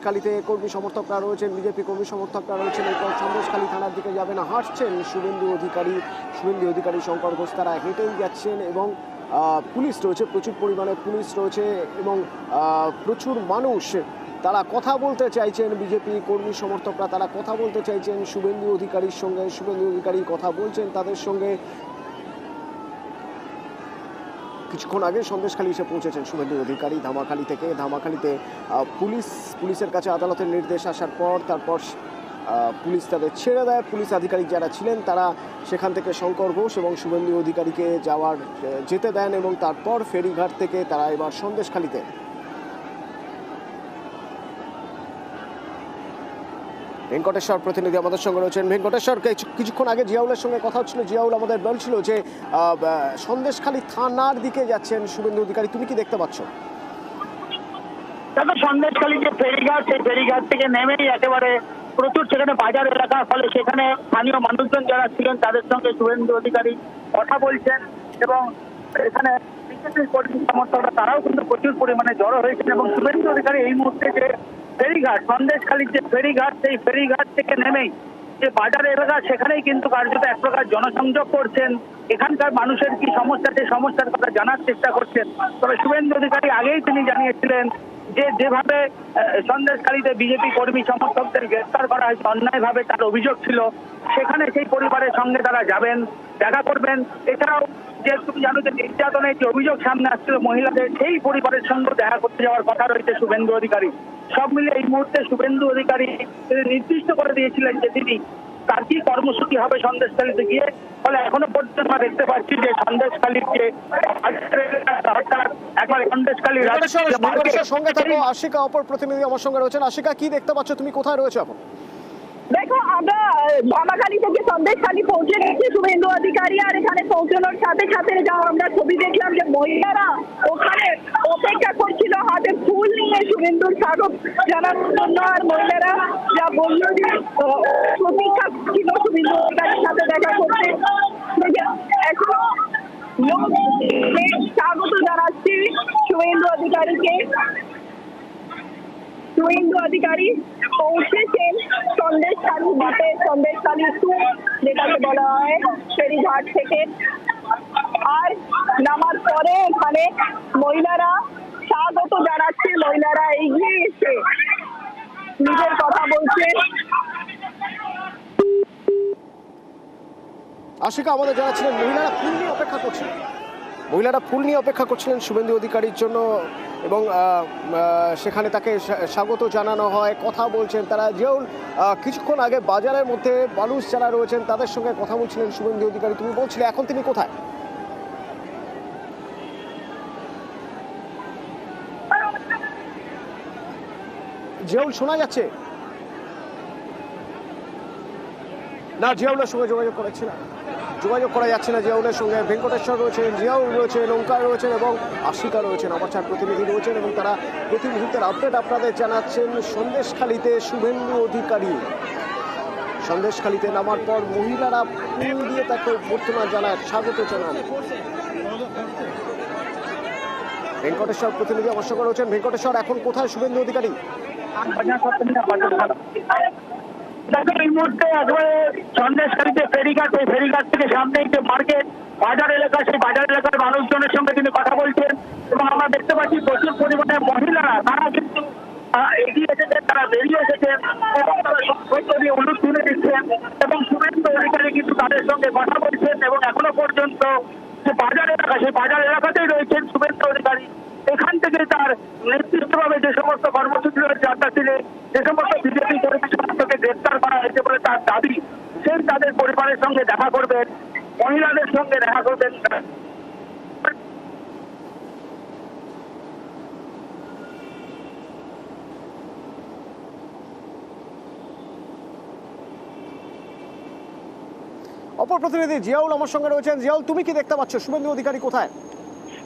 কালীতে কর্মী সমর্থকরা রয়েছেন, বিজেপি কর্মী সমর্থকরা রয়েছেন। এরপর সন্দেশখালী থানার দিকে যাবেন, হাঁটছেন শুভেন্দু অধিকারী, শঙ্কর ঘোষ, তারা হেঁটেই যাচ্ছেন এবং পুলিশ রয়েছে, প্রচুর পরিমাণে পুলিশ রয়েছে এবং প্রচুর মানুষ তারা কথা বলতে চাইছেন। বিজেপি কর্মী সমর্থকরা তারা কথা বলতে চাইছেন শুভেন্দু অধিকারীর সঙ্গে। শুভেন্দু অধিকারী কথা বলছেন তাদের সঙ্গে। কিছুক্ষণ আগে সন্দেশখালী এসে পৌঁছেছেন শুভেন্দু অধিকারী ধামাখালীতে পুলিশের কাছে আদালতের নির্দেশ আসার পর তারপর পুলিশ তাদের ছেড়ে দেয়। পুলিশ আধিকারিক যারা ছিলেন তারা সেখান থেকে শঙ্কর ঘোষ এবং শুভেন্দু অধিকারীকে যেতে দেন এবং তারপর ফেরিঘাট থেকে তারা এবার সন্দেশখালীতে। ভেঙ্কটেশ্বর প্রতিনিধি আমাদের সঙ্গে রয়েছেন। ভেঙ্কটেশ্বর, কিছুক্ষণ আগে জিয়াউলের সঙ্গে কথা হচ্ছিল, জিয়াউল আমাদের বলছিল যে সন্দেশখালী থানার দিকে যাচ্ছেন শুভেন্দু অধিকারী, তুমি কি দেখতে পাচ্ছ? দেখো, সন্দেশখালী যে ফেরিঘাট, সেই ফেরিঘাট থেকে নেমেই একেবারে প্রচুর সেখানে বাজার এলাকার ফলে সেখানে স্থানীয় মানুষজন যারা ছিলেন তাদের সঙ্গে শুভেন্দু অধিকারী কথা বলছেন এবং এখানে বিজেপির কর্মী সমর্থকরা তারাও কিন্তু প্রচুর পরিমাণে জড়ো হয়েছেন এবং শুভেন্দু অধিকারী এই মুহূর্তে যে ফেরিঘাট, সন্দেশখালীর যে ফেরিঘাট, সেই ফেরিঘাট থেকে নেমেই যে বাজার এলাকা সেখানেই কিন্তু কার্যত এক প্রকার জনসংযোগ করছেন। এখানকার মানুষের কি সমস্যা, সেই সমস্যার কথা জানার চেষ্টা করছেন। তবে শুভেন্দু অধিকারী আগেই তিনি জানিয়েছিলেন যে যেভাবে সন্দেশখালীতে বিজেপি কর্মী সমর্থকদের গ্রেফতার করা হয়েছে অন্যায়ভাবে, তার অভিযোগ ছিল, সেখানে সেই পরিবারের সঙ্গে তারা যাবেন, দেখা করবেন। এছাড়াও যে তুমি জানো যে নির্যাতনের যে অভিযোগ সামনে আসছিল মহিলাদের, সেই পরিবারের সঙ্গে দেখা করতে যাওয়ার কথা রয়েছে শুভেন্দু অধিকারী। সব মিলে এই মুহূর্তে শুভেন্দু অধিকারী তিনি নির্দিষ্ট করে দিয়েছিলেন যে তিনি তার কি কর্মসূচি হবে সন্দেশখালীতে গিয়ে। ফলে এখনো পর্যন্ত আমরা দেখতে পাচ্ছি যে সন্দেশখালীর যে একবার সন্দেশখালী সঙ্গে থাকো আশিকা, অপর প্রতিনিধি আমার সঙ্গে রয়েছেন। আশিকা, কি দেখতে পাচ্ছ তুমি, কোথায় রয়েছে এখন? দেখো, আমরা ধামাখালী থেকে সন্দেশখালী পৌঁছে গেছি শুভেন্দু অধিকারী, আর এখানে পৌঁছানোর সাথে সাথে আমরা ছবি দেখলাম যে মহিলারা ওখানে অপেক্ষা করছিল হাতে ফুল নিয়ে শুভেন্দুর স্বাগত জানানোর জন্য। আর মহিলারা যা বললো যে প্রতীক্ষা ছিল শুভেন্দু অধিকারীর সাথে দেখা করতে। এখন স্বাগত জানাচ্ছি শুভেন্দু অধিকারী পৌঁছেছেন সন্দেশখালী ঘাটে, সন্দেশখালী যেটাকে বলা হয় ফেরিঘাট থেকে। আর নামার পরে এখানে মহিলারা স্বাগত জানাচ্ছে, মহিলারা এগিয়ে এসে নিজের কথা বলছে। আশিকা, আমাদের জানাচ্ছিলেন মহিলারা ফুল নিয়ে অপেক্ষা করছিলেন শুভেন্দু অধিকারীর জন্য এবং সেখানে তাকে স্বাগত জানানো হয়, কথা বলছেন তারা। যেও কিছুক্ষণ আগে বাজারের মধ্যে মানুষ যারা রয়েছেন তাদের সঙ্গে কথা বলছিলেন শুভেন্দু অধিকারী, তুমি বলছিলে এখন তিনি কোথায়? জিয়াউল, শোনা যাচ্ছে না? জিয়াউলের সঙ্গে যোগাযোগ করা যাচ্ছে না জিয়াউলের সঙ্গে। ভেঙ্কটেশ্বর রয়েছেন, জিয়াউল রয়েছেন, ওঙ্কার রয়েছেন এবং আশিকা রয়েছেন, আমার 4 প্রতিনিধি রয়েছেন এবং তারা প্রতি মুহূর্তের আপডেট আপনাদের জানাচ্ছেন। সন্দেশখালীতে শুভেন্দু অধিকারী সন্দেশখালীতে নামার পর মহিলারা ফুল দিয়ে তাকে অভ্যর্থনা জানায়, স্বাগত জানান। ভেঙ্কটেশ্বর প্রতিনিধি আমার সঙ্গে রয়েছেন। ভেঙ্কটেশ্বর, এখন কোথায় শুভেন্দু অধিকারী? দেখো, এই মুহূর্তে একেবারে সন্দেশখালীতে ফেরিঘাট, ওই ফেরিঘাট থেকে সামনে যে মার্কেট বাজার এলাকা, সেই বাজার এলাকার মানুষজনের সঙ্গে তিনি কথা বলছেন এবং আমরা দেখতে পাচ্ছি প্রচুর পরিমাণে মহিলারা তারা কিন্তু এগিয়ে এসেছেন, তারা বেরিয়ে এসেছেন এবং তারা অনুরোধ তুলে দিচ্ছেন এবং শুভেন্দু অধিকারী কিন্তু তাদের সঙ্গে কথা বলছেন এবং এখনো পর্যন্ত যে বাজার এলাকা, সেই বাজার এলাকাতেই রয়েছেন শুভেন্দু অধিকারী। এখান থেকে তার নির্দিষ্টভাবে যে সমস্ত কর্মসূচি রয়েছে, যে সমস্ত বিজেপি কর্মী সমর্থককে গ্রেফতার করা হয়েছে বলে তার দাবি, সেই তাদের পরিবারের সঙ্গে দেখা করবেন, মহিলাদের সঙ্গে দেখা করবেন। অপর প্রতিনিধি জিয়াউল আমার সঙ্গে রয়েছেন। জিয়াউল, তুমি কি দেখতে পাচ্ছ, শুভেন্দু অধিকারী কোথায়?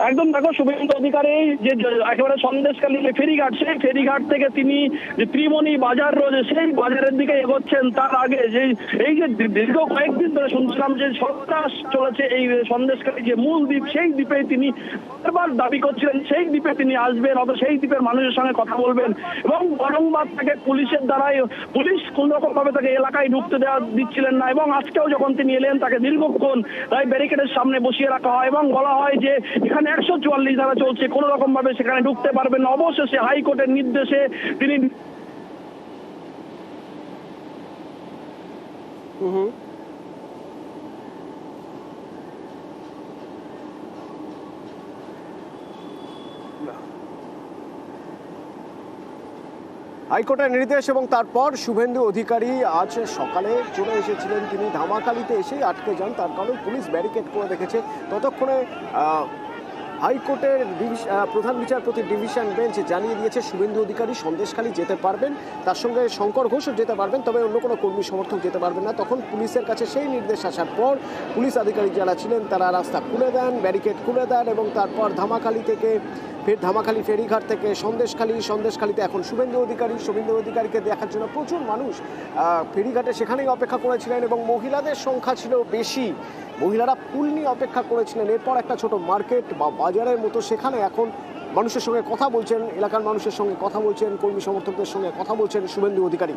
একদম দেখো শুভেন্দু অধিকারী যে একেবারে সন্দেশখালী যে ফেরিঘাট, সেই ফেরিঘাট থেকে তিনি যে ত্রিমণি বাজার রয়েছে সেই বাজারের দিকে এগোচ্ছেন। তার আগে যে এই যে দীর্ঘ কয়েকদিন ধরে শুনছিলাম যে সন্ত্রাস চলেছে এই সন্দেশখালী যে মূল দ্বীপ, সেই দ্বীপে তিনি বারবার দাবি করছিলেন সেই দ্বীপে তিনি আসবেন, অথবা সেই দ্বীপের মানুষের সঙ্গে কথা বলবেন, এবং বারংবার তাকে পুলিশের দ্বারাই পুলিশ কোন রকম ভাবে তাকে এলাকায় ঢুকতে দিচ্ছিলেন না। এবং আজকেও যখন তিনি এলেন তাকে দীর্ঘক্ষণ তাই ব্যারিকেডের সামনে বসিয়ে রাখা হয় এবং বলা হয় যে এখানে 144 ধারা চলছে, কোন রকম ভাবে সেখানে ঢুকতে পারবেন না। অবশেষে হাইকোর্টের নির্দেশে তিনি হাইকোর্টের নির্দেশ এবং তারপর শুভেন্দু অধিকারী আজ সকালে চলে এসেছিলেন। তিনি ধামাখালিতে এসেই আটকে যান, তার কারণ পুলিশ ব্যারিকেড করে রেখেছে। ততক্ষণে হাইকোর্টের প্রধান বিচারপতি ডিভিশন বেঞ্চ জানিয়ে দিয়েছে শুভেন্দু অধিকারী সন্দেশখালী যেতে পারবেন, তার সঙ্গে শঙ্কর ঘোষও যেতে পারবেন, তবে অন্য কোনো কর্মী সমর্থক যেতে পারবেন না। তখন পুলিশের কাছে সেই নির্দেশ আসার পর পুলিশ আধিকারিক যারা ছিলেন তারা রাস্তা খুলে দেন, ব্যারিকেড খুলে দেন এবং তারপর ধামাখালি ফেরিঘাট থেকে সন্দেশখালীতে এখন শুভেন্দু অধিকারীকে দেখার জন্য প্রচুর মানুষ ফেরিঘাটে সেখানেই অপেক্ষা করেছিলেন এবং মহিলাদের সংখ্যা ছিল বেশি। মহিলারা ফুল নিয়ে অপেক্ষা করেছিলেন। এরপর একটা ছোট মার্কেট বা বাজারের মতো, সেখানে এখন মানুষের সঙ্গে কথা বলছেন, এলাকার মানুষের সঙ্গে কথা বলছেন, কর্মী সমর্থকদের সঙ্গে কথা বলছেন শুভেন্দু অধিকারী।